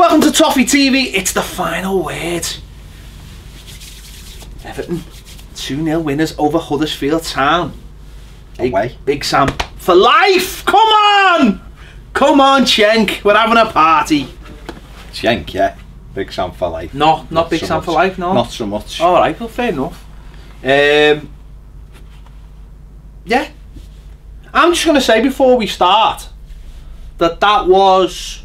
Welcome to Toffee TV. It's the final word. Everton 2-0 winners over Huddersfield Town. Big Sam for life. Come on, Cenk. We're having a party. Cenk, yeah. Big Sam for life. No, not Big Sam for life. No, not so much. All right, well, fair enough. Yeah, I'm just gonna say before we start that was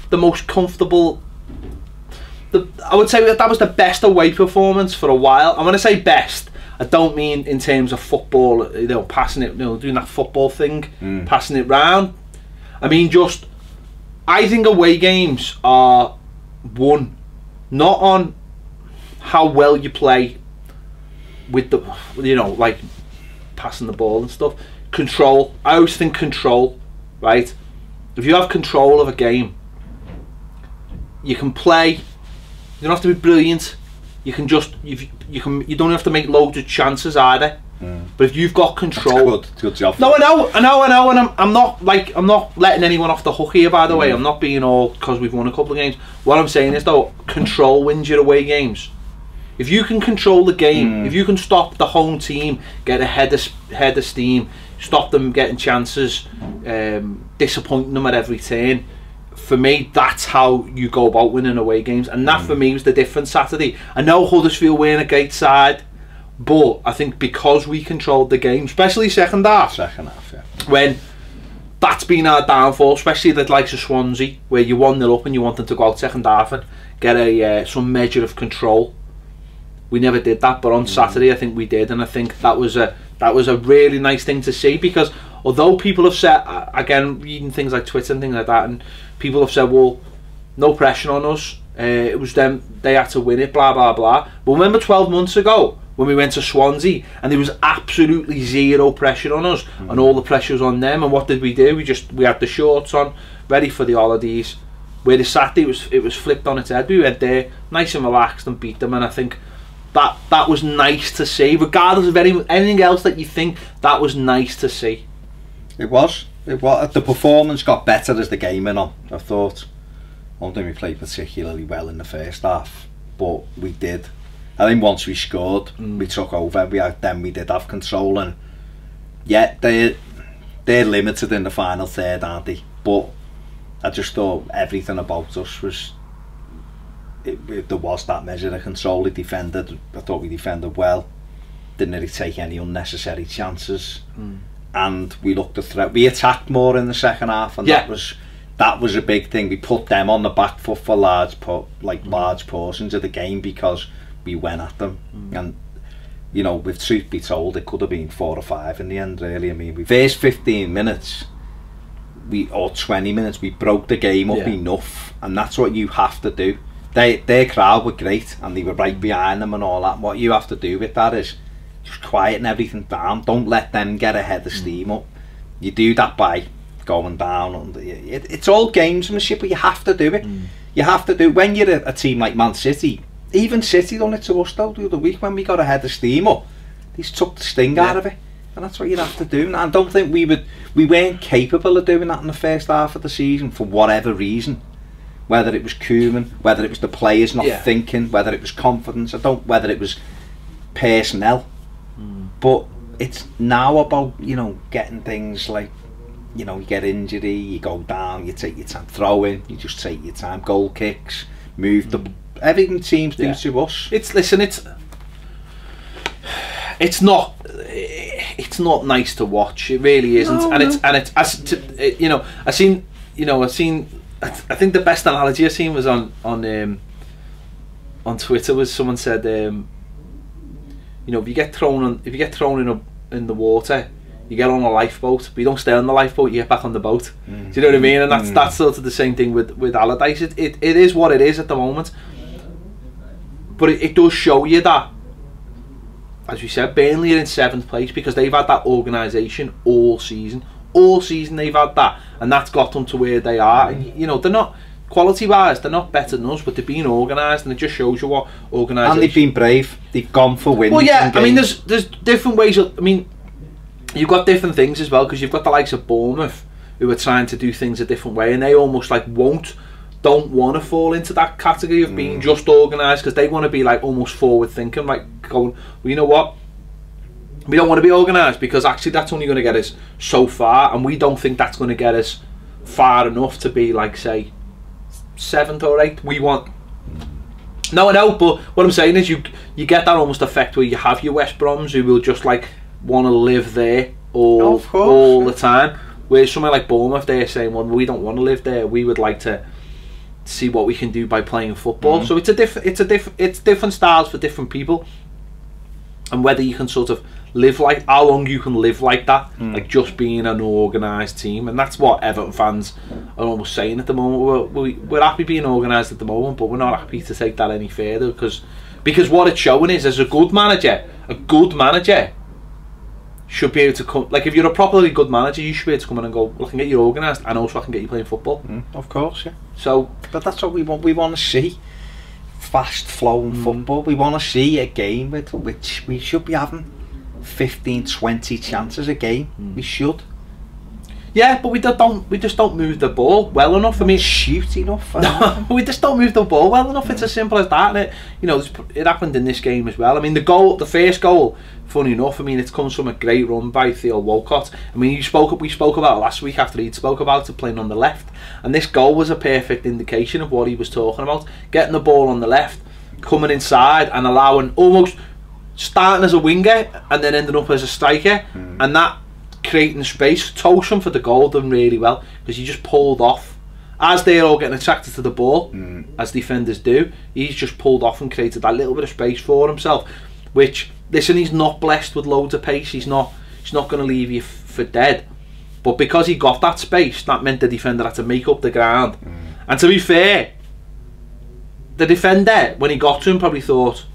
the most comfortable. I would say that was the best away performance for a while. I'm gonna say best. I don't mean in terms of football, passing it, doing that football thing, passing it round. I mean just, I think away games are won not on how well you play with the, like passing the ball and stuff. Control. I always think control, right? If you have control of a game, you can play. You don't have to be brilliant. You can just you don't have to make loads of chances either. But if you've got control, that's good job. No, I know, and I'm not letting anyone off the hook here. By the way, I'm not being all because we've won a couple of games. What I'm saying is though, control wins your away games. If you can control the game, if you can stop the home team, get a head of steam, stop them getting chances, disappointing them at every turn. For me, that's how you go about winning away games, and that for me was the difference Saturday. I know Huddersfield weren't a great side, but I think because we controlled the game, especially second half, yeah, when that's been our downfall, especially the likes of Swansea, where you 1-0 up and you want them to go out second half and get some measure of control. We never did that, but on Saturday I think we did, and I think that was a really nice thing to see, because although people have said, again, reading things like Twitter and things like that, and people have said, well, no pressure on us, it was them, they had to win it, blah blah blah. But remember 12 months ago when we went to Swansea and there was absolutely zero pressure on us, and all the pressure was on them, and what did we do? We had the shorts on, ready for the holidays. Where the Saturday it was flipped on its head. We went there nice and relaxed and beat them, and I think that was nice to see, regardless of anything else that you think. That was nice to see. It was. The performance got better as the game went on, I thought. I don't think we played particularly well in the first half, but we did. I think once we scored, we took over. We did have control, and yeah, they're limited in the final third, aren't they? But I just thought everything about us was. There was that measure of control. We defended. I thought we defended well. Didn't really take any unnecessary chances, and we looked a threat. We attacked more in the second half, and that was a big thing. We put them on the back foot for large portions of the game because we went at them, and with truth be told, it could have been 4 or 5 in the end. Really, I mean, we first 15 minutes, or 20 minutes, we broke the game up enough, and that's what you have to do. Their crowd were great and they were right behind them and all that. What you have to do with that is just quieten everything down. Don't let them get a head of steam up. You do that by going down. It's all gamesmanship, but you have to do it. You have to do. When you're a team like Man City, even City done it to us though the other week when we got a head of steam up. They took the sting out of it, and that's what you have to do. And I don't think we weren't capable of doing that in the first half of the season for whatever reason. Whether it was Koeman, whether it was the players not thinking, whether it was confidence, whether it was personnel. But it's now about, getting things like, you get injury, you go down, you take your time, throw in, you just take your time, goal kicks, move the, everything teams do to us. It's not nice to watch. It really isn't. I think the best analogy I seen was on Twitter. Was someone said, if you get thrown in the water, you get on a lifeboat, but you don't stay on the lifeboat. You get back on the boat. Do you know what I mean? And that's sort of the same thing with Allardyce. It is what it is at the moment, but it does show you that, as we said, Burnley are in 7th place because they've had that organisation all season. All season they've had that, and that's got them to where they are. And they're not, quality wise, they're not better than us, but they've been organised, and it just shows you what organisation. And they've been brave. They've gone for wins. Well, yeah, I mean, there's different ways. I mean, you've got different things as well, because you've got the likes of Bournemouth who are trying to do things a different way, and they almost like won't don't want to fall into that category of being just organised, because they want to be like almost forward thinking, like going, well, you know what, we don't want to be organised because actually that's only going to get us so far, and we don't think that's going to get us far enough to be like, say, 7th or 8th. We want, no, I know, but what I'm saying is you get that almost effect where you have your West Broms who will just like want to live there all the time, whereas somewhere like Bournemouth, they're saying, well, we don't want to live there, we would like to see what we can do by playing football. So it's different styles for different people, and whether you can sort of live like, how long you can live like that, like just being an organised team. And that's what Everton fans are almost saying at the moment. We're happy being organised at the moment, but we're not happy to take that any further, because what it's showing is, as a good manager should be able to come, like if you're a properly good manager, you should be able to come in and go, well, I can get you organised and also I can get you playing football. Of course, yeah. So, but that's what we want. We want to see fast flowing football. We want to see a game with which we should be having 15, 20 chances a game. We should. Yeah, but we just don't move the ball well enough. I mean, shoot enough. No, we just don't move the ball well enough. It's as simple as that. And it happened in this game as well. I mean, the first goal, funny enough, I mean, it comes from a great run by Theo Walcott. I mean, we spoke about it last week after he'd spoke about it, playing on the left, and this goal was a perfect indication of what he was talking about. Getting the ball on the left, coming inside and allowing, almost starting as a winger and then ending up as a striker, and that creating space. Tosham for the goal done really well, because he just pulled off as they're all getting attracted to the ball, as defenders do. He's just pulled off and created that little bit of space for himself, which, listen, he's not blessed with loads of pace. He's not going to leave you for dead, but because he got that space, that meant the defender had to make up the ground. And to be fair, the defender, when he got to him, probably thought,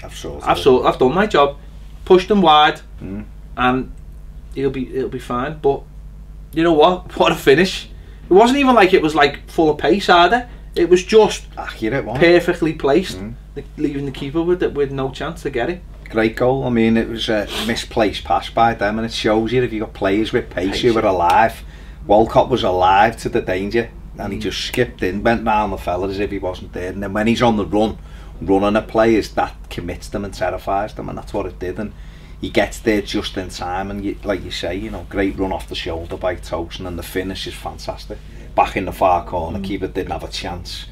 I've done my job, pushed him wide, and he'll be fine. But you know what a finish. It wasn't even like it was like full of pace either. It was just accurate, perfectly placed, leaving the keeper with no chance to get it. Great goal. I mean, it was a misplaced pass by them, and it shows you if you've got players with pace who were alive. Walcott was alive to the danger, and he just skipped in, went round the fella as if he wasn't there, and then when he's on the running at players, that commits them and terrifies them, and that's what it did. And he gets there just in time, and like you say, great run off the shoulder by Tosin, and the finish is fantastic. Back in the far corner, keeper didn't have a chance,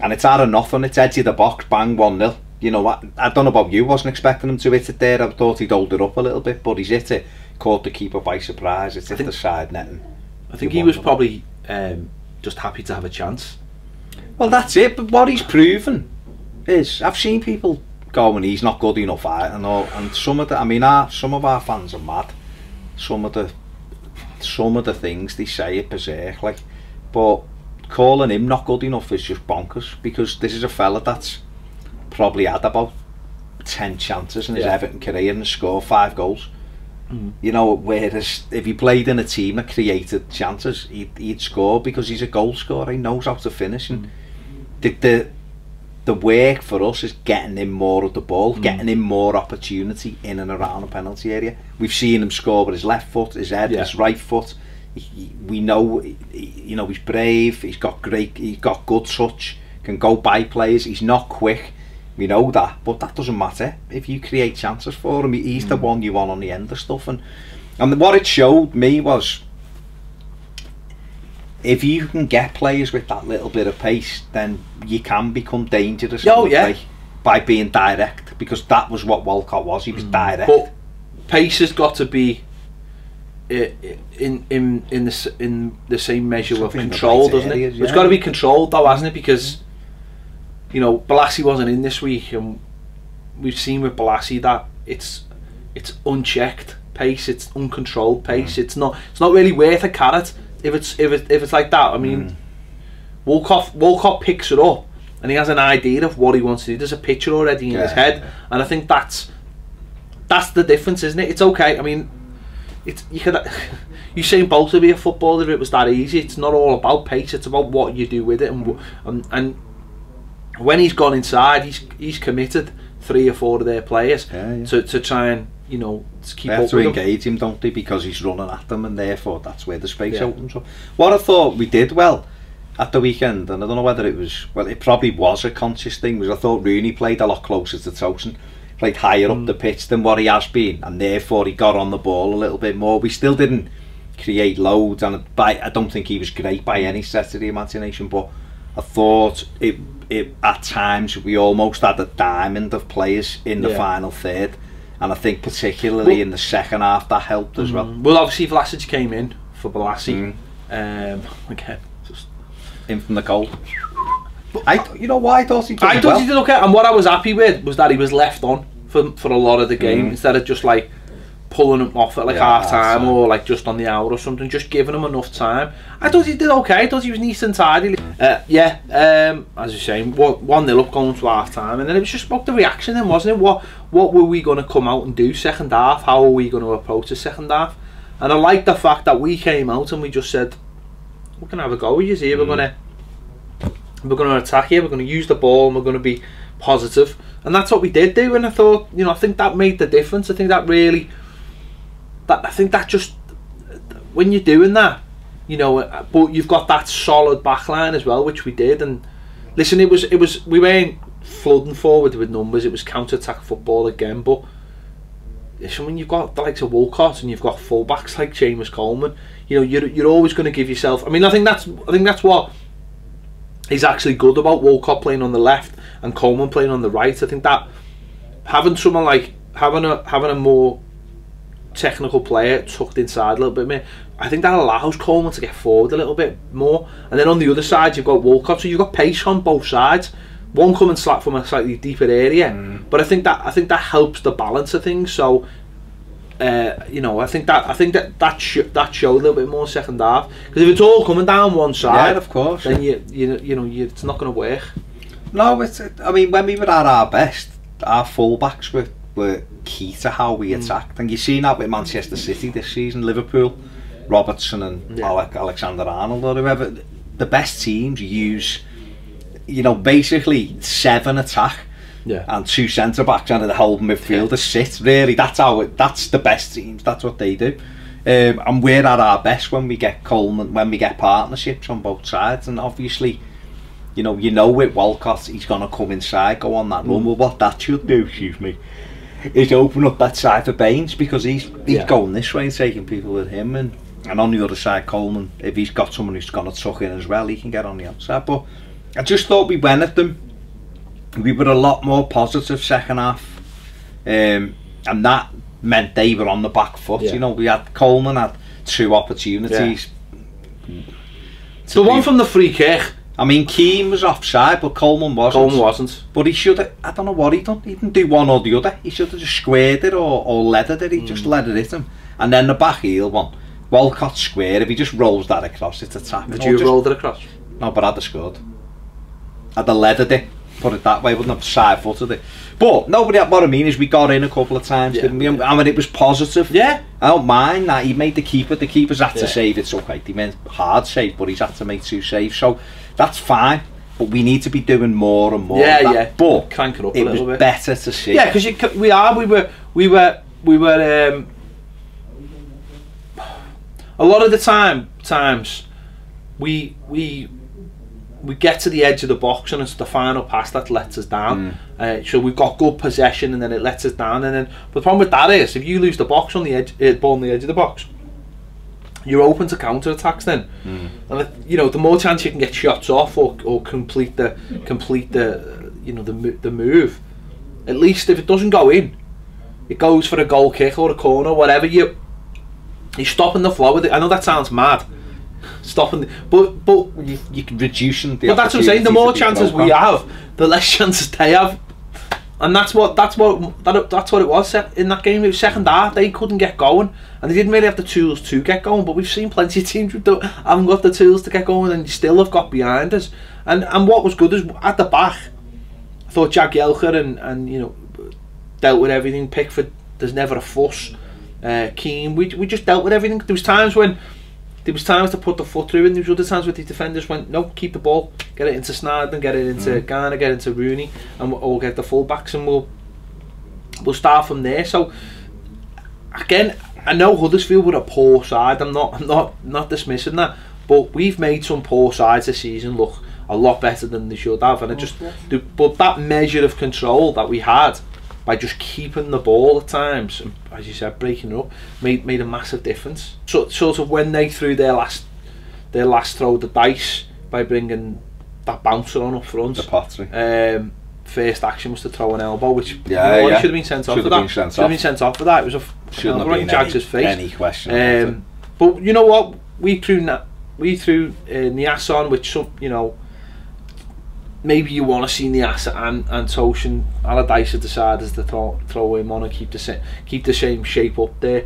and it's out of nothing. It's edge of the box, bang, 1-0. You know what? I don't know about you. Wasn't expecting him to hit it there. I thought he'd hold it up a little bit, but he's hit it. Caught the keeper by surprise. It's hit the side netting. I think he was probably just happy to have a chance. Well, that's it. But what he's proven is, I've seen people going, he's not good enough, and some of our fans are mad. Some of the things they say are berserk, like, but calling him not good enough is just bonkers, because this is a fella that's probably had about 10 chances in his Everton career and scored 5 goals. Whereas if he played in a team that created chances, he'd score, because he's a goal scorer. He knows how to finish, and the work for us is getting him more of the ball, getting him more opportunity in and around the penalty area. We've seen him score with his left foot, his head, his right foot. We know, he's brave. He's got good touch. Can go by players. He's not quick. We know that, but that doesn't matter if you create chances for him. He's the one you want on the end of stuff, and what it showed me was, if you can get players with that little bit of pace, then you can become dangerous by being direct, because that was what Walcott was. He was direct. But pace has got to be in the same measure of control, doesn't it? It's got to be controlled though, hasn't it? Because Balassi wasn't in this week, and we've seen with Balassi that it's unchecked pace, it's uncontrolled pace. It's not really worth a carrot if it's like that. I mean, Walcott picks it up, and he has an idea of what he wants to do. There's a picture already in his head, and I think that's the difference, isn't it? It's okay. I mean, Usain Bolt to be a footballer if it was that easy. It's not all about pace. It's about what you do with it, and when he's gone inside, he's committed 3 or 4 of their players to try and keep up with to engage him, don't they? Because he's running at them, and therefore that's where the space opens up. What I thought we did well, at the weekend, and I don't know whether it was, well, it probably was a conscious thing, because I thought Rooney played a lot closer to Tosin, played higher up the pitch than what he has been, and therefore he got on the ball a little bit more. We still didn't create loads, and I don't think he was great by any stretch of the imagination, but I thought it at times we almost had a diamond of players in the final third, and I think particularly in the second half that helped as well. Well, obviously Vlasic came in for Balassi, again, just in from the goal. You know why I thought he did he did okay, and what I was happy with was that he was left on for a lot of the game, instead of just like pulling him off at like half time or like just on the hour or something, just giving him enough time. I thought he did okay. I thought he was neat and tidy. As you're saying, 1-0 up going to half time, and then it was just about the reaction then, wasn't it? What were we going to come out and do second half? How are we going to approach the second half? And I like the fact that we came out and we just said, we're going to have a go with you here, we're going to attack here, we're going to use the ball, and we're going to be positive. And that's what we did do, and I thought, I think that made the difference. I think that really, just, when you're doing that, but you've got that solid backline as well, which we did. And listen, we weren't flooding forward with numbers, it was counter-attack football again, but listen, when you've got the likes of Walcott and you've got full-backs like James Coleman, you're always going to give yourself, I think that's what is actually good about Walcott playing on the left and Coleman playing on the right. I think that having someone like having a more technical player tucked inside a little bit more, I think that allows Coleman to get forward a little bit more. And then on the other side you've got Walcott, so you've got pace on both sides, one coming slap from a slightly deeper area, but I think that helps the balance of things. So I think that showed a little bit more second half, because if it's all coming down one side, of course, then it's not going to work. No, when we were at our best, our full-backs were key to how we attacked, and you've seen that with Manchester City this season, Liverpool, Robertson and Alexander-Arnold or whoever. The best teams use, basically 7 attack and 2 centre-backs and the whole midfielder sit. Really, that's the best teams, that's what they do. And we're at our best when we get Coleman, when we get partnerships on both sides, and obviously with Walcott, he's going to come inside, go on that run. Well, what that should do, is open up that side for Baines, because he's going this way and taking people with him, and on the other side Coleman, if he's got someone who's going to tuck in as well, he can get on the outside. But I just thought we went at them, we were a lot more positive second half, and that meant they were on the back foot. We had Coleman had 2 opportunities. The one from the free kick, Keane was offside, but Coleman wasn't. But he should have, I don't know what he done. He didn't do one or the other. He should have just squared it or leathered it. He just let it hit him. And then the back heel one, Walcott square, if he just rolls that across, it's a tap. Would you have rolled it across? No, but I'd have scored. I'd have leathered it, put it that way, wouldn't have side-footed it. But nobody, what I mean is we got in a couple of times, didn't we? It was positive. I don't mind that. He made the keeper's had to save it. It's okay, he made hard save, but he's had to make 2 saves, so that's fine. But we need to be doing more and more of that. But crank it up a little bit. It was better to see. Yeah, because we were a lot of the times we get to the edge of the box and it's the final pass that lets us down. So we've got good possession and then it lets us down, and then the problem with that is if you lose the box on the edge, ball on the edge of the box, you're open to counter attacks then, and the more chance you can get shots off or complete the move. At least if it doesn't go in, it goes for a goal kick or a corner, whatever. You're stopping the flow with it. I know that sounds mad, but you can reduce the. But that's what I'm saying. The more chances we have, the less chances they have, and that's what it was in that game. It was second half. They couldn't get going, and they didn't really have the tools to get going. But we've seen plenty of teams who haven't got the tools to get going, and still have got behind us. And what was good is at the back, I thought Jagielka and dealt with everything. Pickford, there's never a fuss. Keane, we just dealt with everything. There was times to put the foot through, and there was other times where the defenders went, no, keep the ball, get it into Snarden, get it into Garner, get it into Rooney, and we'll get the full-backs, and we'll start from there. So again, I know Huddersfield were a poor side. I'm not dismissing that, But we've made some poor sides this season look a lot better than they should have, and but that measure of control that we had by just keeping the ball at times, and as you said, breaking it up, made a massive difference. So sort of when they threw their last throw of the dice by bringing that bouncer on up front, the Pottery. First action was to throw an elbow, which he should have been sent off for that. Should have been sent off for that. It was shouldn't have been Jags' face. Any question. But you know what? We threw Nias on, which maybe you want to see Nias and Toshin. Allardyce had decided to throw him on and keep the same shape up there.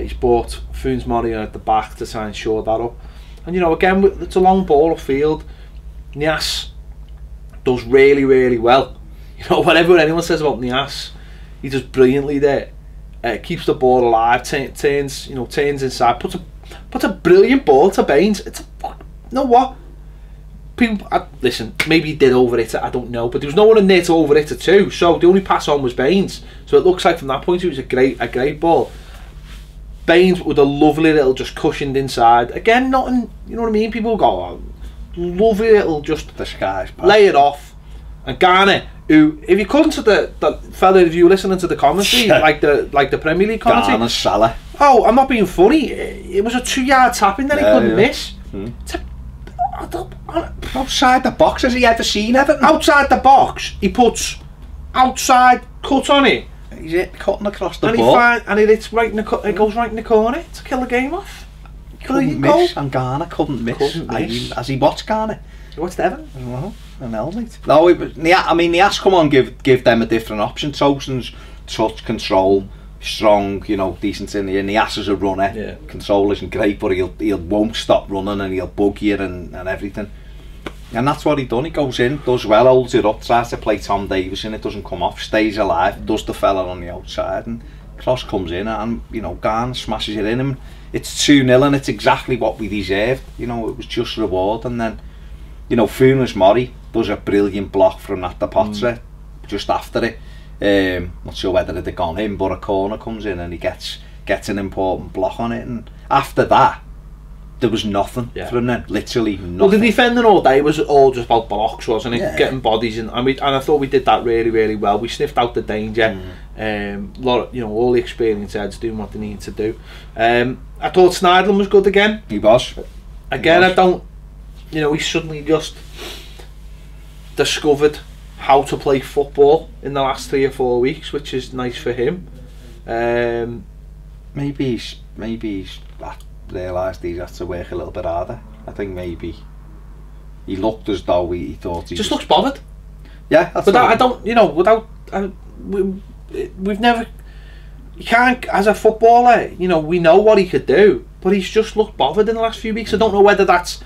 He's brought Funes Mori at the back to try and shore that up. And again, it's a long ball upfield. Nias does really, really well. Whatever anyone says about Nias, he does brilliantly there. Keeps the ball alive, turns inside, puts a brilliant ball to Baines. What? People, listen, maybe he did over it, I don't know, but there was no one in there to over it too. So the only pass on was Baines. So it looks like from that point it was a great ball. Baines with a lovely little just cushioned inside. Again, nothing, you know what I mean? People go, oh, lovely little just lay it off. And Garner, who, if you come to the fella, if you listening to the commentary, like the Premier League commentary, Garner's Salah. Oh, I'm not being funny. It was a 2-yard tapping that he couldn't miss. Outside the box, has he ever seen Everton? Outside the box, he puts outside cut on it. He's cutting across the ball. And it goes right in the corner to kill the game off. Couldn't miss, and Garner couldn't miss. Has he watched Garner? He watched Everton? Well, mate. No, Nias come on, give them a different option. Towson's touch, control, strong, decent in here. Nias is a runner. Yeah. Control isn't great, but he won't stop running, and he'll bug you and everything. And that's what he done. He goes in, does well, holds it up, tries to play Tom Davis in, it doesn't come off, stays alive, does the fella on the outside, and cross comes in, and Garner smashes it in him. It's 2-0, and it's exactly what we deserved. It was just reward. And then Funes Mori does a brilliant block from that the Pottery just after it. Not sure whether it had gone in, but a corner comes in and he gets an important block on it, and after that there was nothing from them, literally nothing. Well, the defending all day was all just about blocks, wasn't it? Yeah. Getting bodies in, and I thought we did that really, really well. We sniffed out the danger. All the experienced heads doing what they need to do. I thought Sneijderlin was good again. He was. Again, I don't. He suddenly just discovered how to play football in the last 3 or 4 weeks, which is nice for him. Maybe he's realised he has to work a little bit harder. I think maybe he looked as though he thought he just looks bothered. Yeah, that's but I don't. We've never. You can't, as a footballer, we know what he could do, but he's just looked bothered in the last few weeks. I don't know whether that's.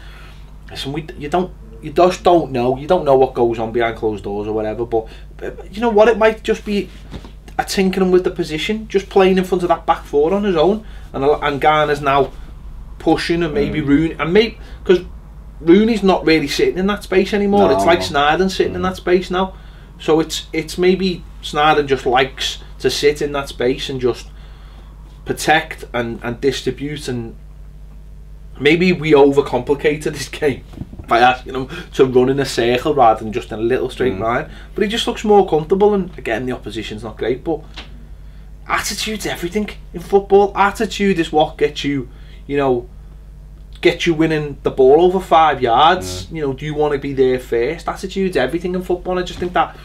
Listen, you just don't know. You don't know what goes on behind closed doors or whatever. But you know what? It might just be a tinkering with the position, just playing in front of that back four on his own, and Garner's now pushing, and maybe Rooney, and maybe because Rooney's not really sitting in that space anymore. It's like Sneijderlin sitting in that space now. So it's maybe Sneijderlin just likes to sit in that space and just protect and distribute, and maybe we overcomplicated this game by asking him to run in a circle rather than just in a little straight line. But he just looks more comfortable, and again the opposition's not great, but attitude's everything in football. Attitude is what gets you, get you winning the ball over 5 yards. Do you want to be there first? Attitude's everything in football, and I just think that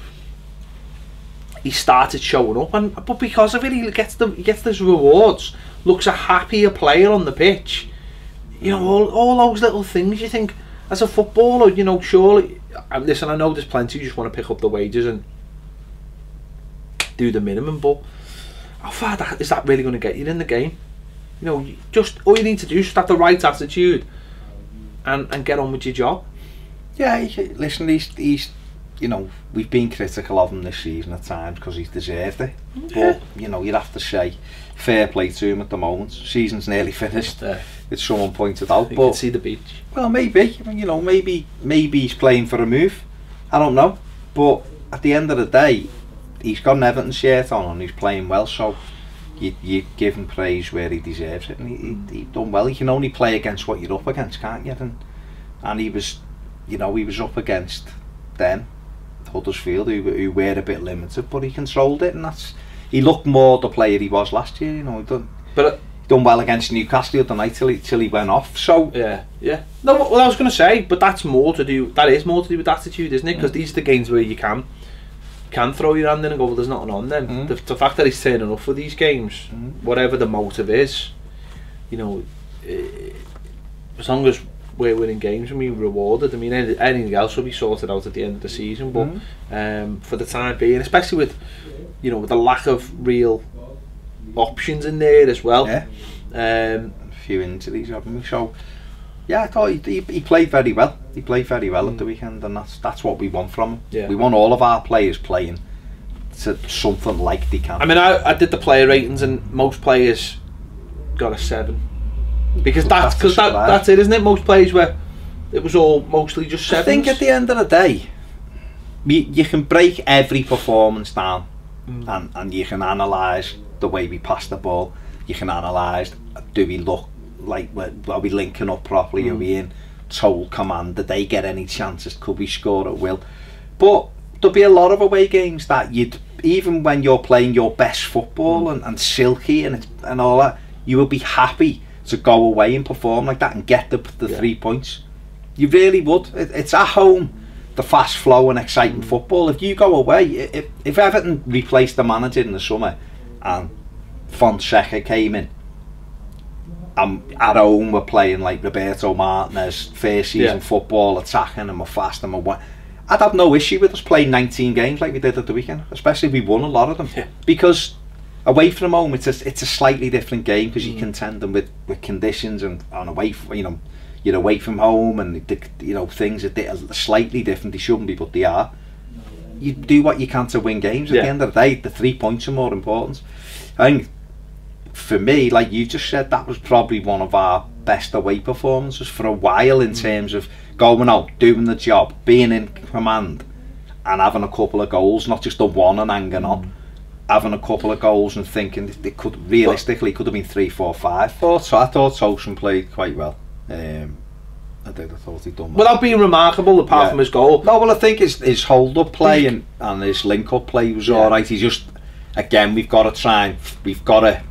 he started showing up, but because of it, he gets those rewards, looks a happier player on the pitch. All those little things you think as a footballer, surely. Listen, I know there's plenty who just want to pick up the wages and do the minimum, but how far is that really going to get you in the game? Just all you need to do is just have the right attitude and get on with your job. Yeah, listen, he's we've been critical of him this season at times because he's deserved it. Yeah. But you'd have to say fair play to him at the moment. Season's nearly finished. It's someone pointed out. You can see the beach. Well, maybe. Maybe he's playing for a move. I don't know. But at the end of the day, he's got an Everton shirt on and he's playing well. So, you give him praise where he deserves it, and he done well. You can only play against what you're up against, can't you? And he was, he was up against them, Huddersfield, who were a bit limited, but he controlled it, and he looked more the player he was last year. He done well against Newcastle the other night till he went off. So yeah. No, well, I was going to say, but that's more to do. That is more to do with attitude, isn't it? Because these are the games where you can throw your hand in and go, well, there's nothing on them. The fact that he's turning up for these games, whatever the motive is, as long as we're winning games and being rewarded, I mean, anything else will be sorted out at the end of the season. But for the time being, especially with with the lack of real options in there as well, a few injuries, haven't we? So yeah, I thought he played very well. He played very well at the weekend, and that's what we want from him. Yeah. We want all of our players playing to something like they can. I mean, I did the player ratings, and most players got a 7, because that's it, isn't it? Most players it was all mostly just 7s. I think at the end of the day, you can break every performance down, and you can analyse the way we pass the ball. You can analyse, do we look like, are we linking up properly? Are we in total command? Did they get any chances? Could we score at will? But there'll be a lot of away games that even when you're playing your best football and silky and all that, you will be happy to go away and perform like that and get the 3 points. You really would. It's at home, the fast flow and exciting football. If you go away, if Everton replaced the manager in the summer and Fonseca came in, at home we're playing like Roberto Martinez, first season football, attacking and we're fast and we're I'd have no issue with us playing 19 games like we did at the weekend, especially if we won a lot of them. Because away from home it's a slightly different game, because you contend them with conditions and away from, you're away from home, and things are slightly different. They shouldn't be, but they are. You do what you can to win games. At the end of the day, the 3 points are more important. I think for me, like you just said, that was probably one of our best away performances for a while, in terms of going out, doing the job, being in command, and having a couple of goals, not just the one and hanging on. Having a couple of goals and thinking it could have been 3, 4, 5. I thought Ocean played quite well. I thought he'd done well. Without being remarkable, apart from his goal. No, well, I think his hold-up play and his link-up play was alright. He just, again, we've got to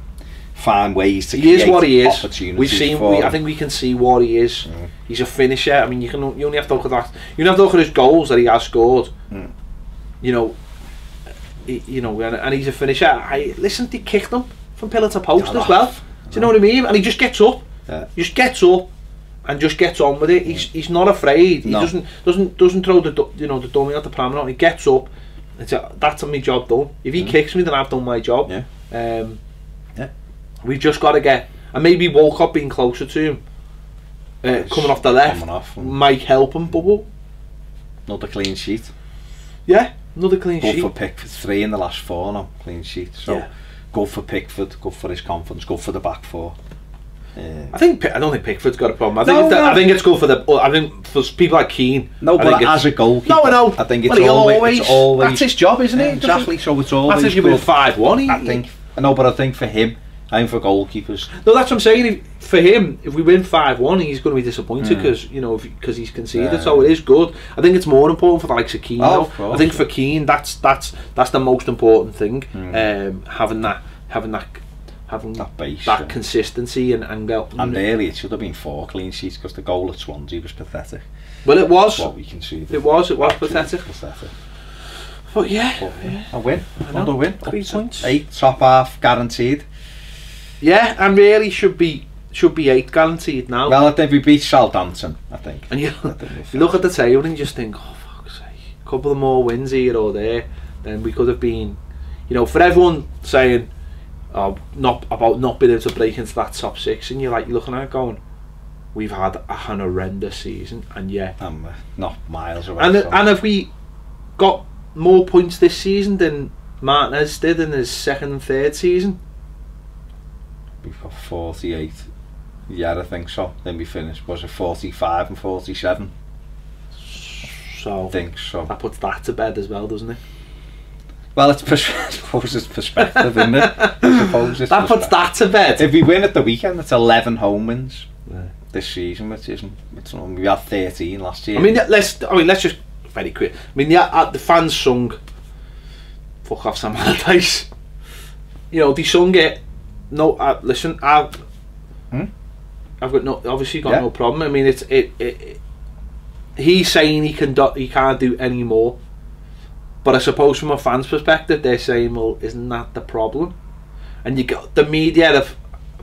find ways to create opportunities. I think we can see what he is. He's a finisher. I mean, you only have to look at that. You have to look at his goals that he has scored. And he's a finisher. They kicked him from pillar to post as well. Do you know what I mean? And he just gets up. Just gets up and just gets on with it. He's not afraid. He doesn't throw the dummy out the pram. He gets up. That's my job done. If he kicks me, then I've done my job. We've just got to get, and maybe Walcott being closer to him, coming off the left, might help him. But another clean sheet. Yeah, another clean sheet. Good for Pickford, 3 in the last 4 now, clean sheet. So good for Pickford, good for his confidence, good for the back 4. I don't think Pickford's got a problem. I think it's good for for people like Keane. No, but as a goalkeeper, I think it's always that's his job, isn't it? Exactly. So it's always. That's if you win 5-1. I think for him, I'm for goalkeepers. No, that's what I'm saying. For him, if we win 5-1, he's going to be disappointed because he's conceded. So it is good. I think it's more important for the likes of Keane. I think for Keane, that's the most important thing. Having that base, that consistency and really, it should have been 4 clean sheets, because the goal at Swansea was pathetic. Well, it was. What we can see. It was pathetic. But a win, another win. 3 points. 8, top half guaranteed. Yeah, and really should be 8 guaranteed now. Well, I think we beat Southampton, I think. And you look at the table and you just think, oh fuck's sake, a couple of more wins here or there, then we could have been, for everyone saying not being able to break into that top 6, and you're looking at it going, we've had an horrendous season, and not miles away. And have we got more points this season than Martinez did in his 2nd and 3rd season? We've got 48. Yeah, I think so. Then we finished, was it 45 and 47? So I think so. That puts that to bed as well, doesn't it? Well, it's perspective, isn't it? I suppose it's that puts that to bed. If we win at the weekend, it's 11 home wins this season, which isn't. We had 13 last year. I mean, let's just very quick. I mean, the fans sung "Fuck Off Sam Allardyce." You know, they sung it. No, listen, I've got no problem. I mean, he's saying he can't do any more. But I suppose from a fan's perspective, they're saying, well, isn't that the problem? And you got the media have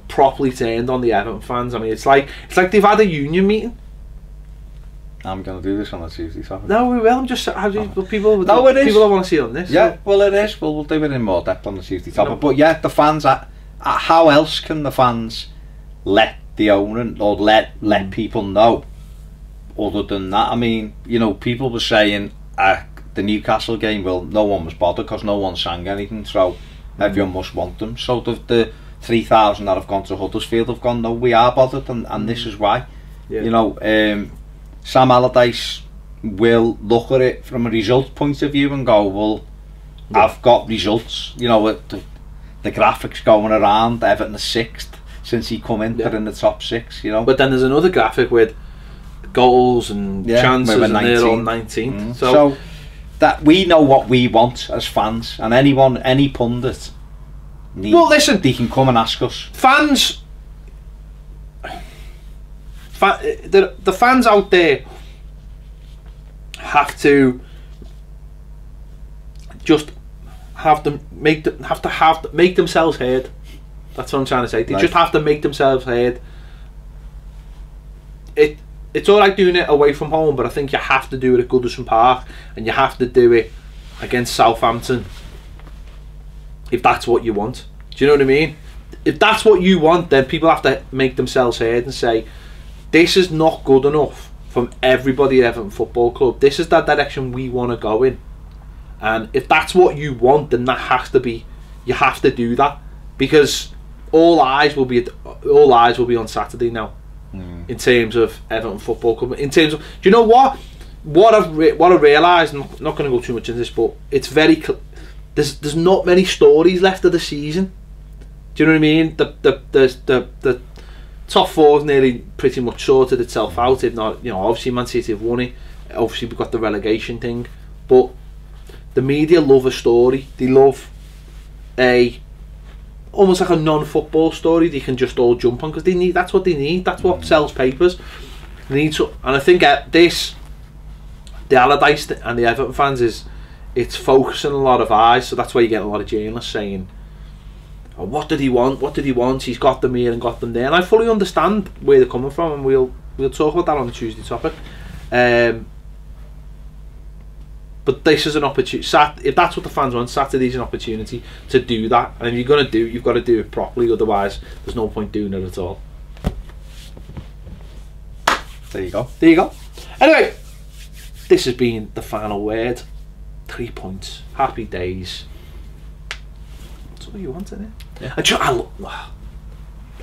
properly turned on the Everton fans. I mean, it's like they've had a union meeting. I'm going to do this on a Tuesday topic. No, we will. I'm just people. No, it is. People don't want to see on this. Yeah, so. well, it is. We'll do it in more depth on the Tuesday topic. No. But yeah, the fans. How else can the fans let the owner or let people know? Other than that, I mean, you know, people were saying. The Newcastle game, well, no one was bothered because no one sang anything, so everyone must want them. So the 3,000 that have gone to Huddersfield have gone, no, we are bothered, and this is why. Yeah. You know, Sam Allardyce will look at it from a result point of view and go, well, I've got results. You know, the graphics going around, Everton are 6th since he come in, they're in the top 6, you know. But then there's another graphic with goals and chances, and they're all 19. So that we know what we want as fans, and any pundit listen, they can come and ask us. The fans out there have to just make themselves heard. That's what I'm trying to say. They just have to make themselves heard. It's alright doing it away from home, but I think you have to do it at Goodison Park, and you have to do it against Southampton if that's what you want. Do you know what I mean? If that's what you want, then people have to make themselves heard and say, this is not good enough from everybody at Everton Football Club. This is that direction we want to go in. And if that's what you want, then that has to be, you have to do that, because all eyes will be on Saturday now. In terms of Everton Football Club, in terms of, do you know what I've realised? I'm not going to go too much into this, but it's very there's not many stories left of the season. Do you know what I mean? The top four's nearly pretty much sorted itself out. If not, you know, obviously Man City have won it. Obviously we've got the relegation thing, but the media love a story. They love almost like a non-football story they can just all jump on, because that's what they need. That's what sells papers. They need to, and I think the Allardyce and the Everton fans it's focusing a lot of eyes, so that's why you get a lot of journalists saying, oh, what did he want? What did he want? He's got them here and got them there, and I fully understand where they're coming from, and we'll talk about that on the Tuesday topic. But this is an opportunity. If that's what the fans want, Saturday's an opportunity to do that. And if you're going to do it, you've got to do it properly. Otherwise, there's no point doing it at all. There you go. There you go. Anyway, this has been the final word. 3 points. Happy days. That's all you want, isn't it? Yeah.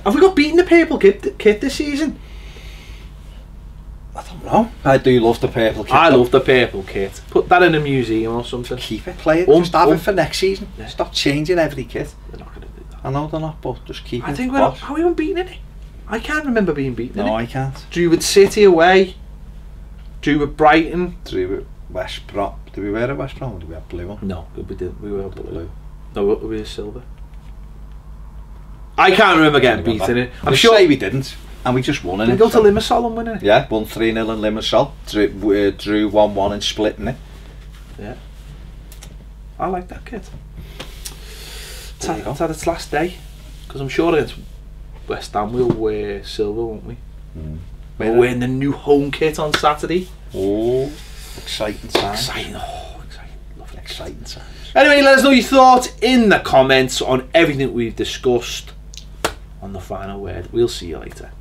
Have we got beaten the purple kit this season? I don't know. I do love the purple kit. I love the purple kit. Put that in a museum or something. Keep it, play it. Just have it for next season. Yeah. Stop changing every kit. They're not going to do that. I know they're not, but just keep it. I think are we unbeaten in it? I can't remember being beaten in it. No, I can't. Drew with City away. Drew with Brighton. Drew with West Brom. Did we wear a West Brom or did we have blue on? No, we didn't. We were blue. No, we were silver. I can't remember getting beaten in it. I'm sure we didn't. And we just won in it. We go to Limassol and win it. Yeah, won 3-0 in Limassol. Drew 1-1 and splitting it. Yeah. I like that kit. It's had its last day. Because I'm sure against West Ham we'll wear silver, won't we? We're wearing the new home kit on Saturday. Oh, exciting times. Exciting. Lovely. Exciting times. Anyway, let us know your thoughts in the comments on everything we've discussed on the final word. We'll see you later.